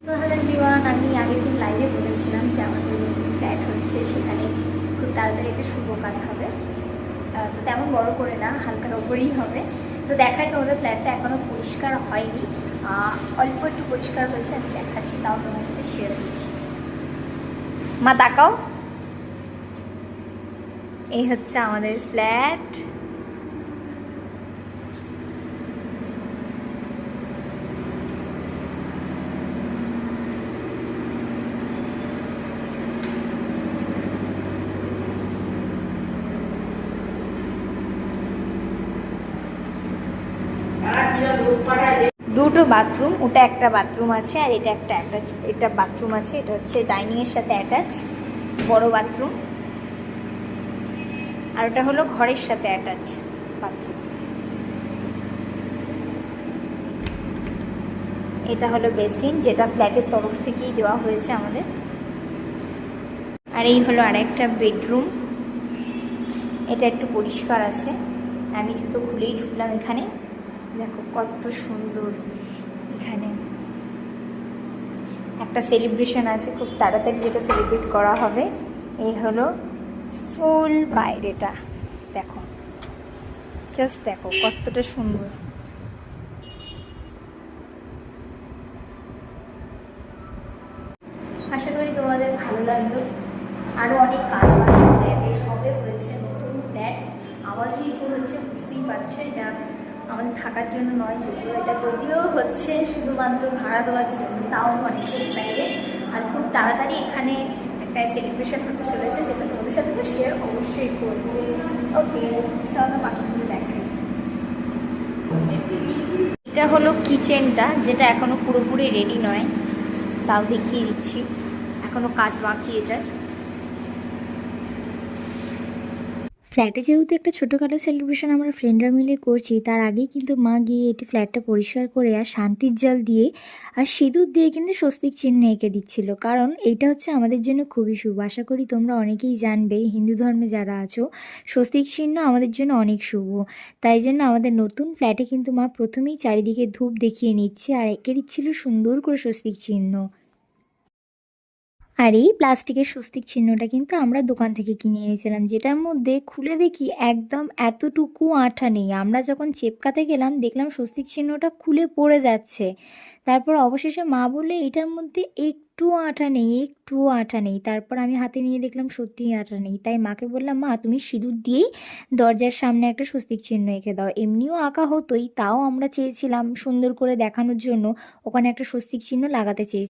Hello everyone, আমি আগের দিন লাইভে বলেছিলাম যে আমাদের নতুন ফ্ল্যাট হচ্ছে, সেখানে খুব তাড়াতাড়ি একটা শুভ কাজ হবে। তো তেমন বড় করে না, হালকার ওপরেই হবে। তো দেখায় তোমাদের ফ্ল্যাটটা এখনও পরিষ্কার হয়নি, অল্প একটু পরিষ্কার হয়েছে। আমি দেখাচ্ছি, তাও তোমার সাথে শেয়ার করছি। মা তাকাও, এই হচ্ছে আমাদের ফ্ল্যাট। দুটো বাথরুম, ওটা একটা বাথরুম আছে আর এটা একটা অ্যাটাচ, এটা বাথরুম আছে। এটা হচ্ছে ডাইনিং এর সাথে অ্যাটাচ বড় বাথরুম, আর ওটা হলো ঘরের সাথে অ্যাটাচ বাথরুম। এটা হলো বেসিন, যেটা ফ্ল্যাটের তরফ থেকেই দেওয়া হয়েছে আমাদের। আর এই হলো আরেকটা বেডরুম, এটা একটু পরিষ্কার আছে। আমি জুতো খুলেই ঢুকলাম এখানে, দেখো কত সুন্দর। এখানে একটা সেলিব্রেশন আছে খুব তাড়াতাড়ি, যেটা সেলিব্রেট করা হবে। এই হলো ফুল বাইরেটা, দেখো জাস্ট দেখো কতটা সুন্দর। আশা করি তোমাদের ভালো লাগলো। আরও অনেক কাজ বাকি ফ্ল্যাটে, সবে হয়েছে নতুন ফ্ল্যাট। আওয়াজ বিফোর হচ্ছে, বুঝতেই পারছো এটা আমাদের থাকার জন্য নয়। যদিও হচ্ছে শুধুমাত্র ভাড়া দেওয়ার জন্য, তাও অনেক এক্সাইটেড। আর খুব তাড়াতাড়ি এখানে একটা সেলিব্রেশন হতে চলেছে, যেটা তোমাদের সাথে তো শেয়ার অবশ্যই করবো। ওকে, চলো বাকিগুলো দেখাই। এটা হলো কিচেনটা, যেটা এখনো পুরোপুরি রেডি নয়, তাও দেখিয়ে দিচ্ছি। এখনো কাজ বাকি এটার। ফ্ল্যাটে যেহেতু একটা ছোটোখাটো সেলিব্রেশন আমরা ফ্রেন্ডরা মিলে করছি, তার আগেই কিন্তু মা গিয়ে এটি ফ্ল্যাটটা পরিষ্কার করে আর শান্তির জল দিয়ে আর সিঁদুর দিয়ে কিন্তু স্বস্তিক চিহ্ন এঁকে দিচ্ছিল। কারণ এইটা হচ্ছে আমাদের জন্য খুবই শুভ। আশা করি তোমরা অনেকেই জানবে, হিন্দু ধর্মে যারা আছো, স্বস্তিক চিহ্ন আমাদের জন্য অনেক শুভ। তাই জন্য আমাদের নতুন ফ্ল্যাটে কিন্তু মা প্রথমেই চারিদিকে ধূপ দেখিয়ে নিচ্ছে আর এঁকে দিচ্ছিল সুন্দর করে স্বস্তিক চিহ্ন। আর এই প্লাস্টিকের স্বস্তিক চিহ্নটা কিন্তু আমরা দোকান থেকে কিনে এনেছিলাম, যেটার মধ্যে খুলে দেখি একদম এতটুকু আঠা নেই। আমরা যখন চেপকাতে গেলাম দেখলাম স্বস্তিক চিহ্নটা খুলে পড়ে যাচ্ছে। তারপর অবশেষে মা বললে এটার মধ্যে একটুও আঠা নেই, একটুও আঠা নেই। তারপর আমি হাতে নিয়ে দেখলাম সত্যিই আঠা নেই। তাই মাকে বললাম, মা তুমি সিঁদুর দিয়েই দরজার সামনে একটা স্বস্তিক চিহ্ন এঁকে দাও। এমনিও আঁকা হতোই, তাও আমরা চেয়েছিলাম সুন্দর করে দেখানোর জন্য ওখানে একটা স্বস্তিক চিহ্ন লাগাতে চেয়েছি।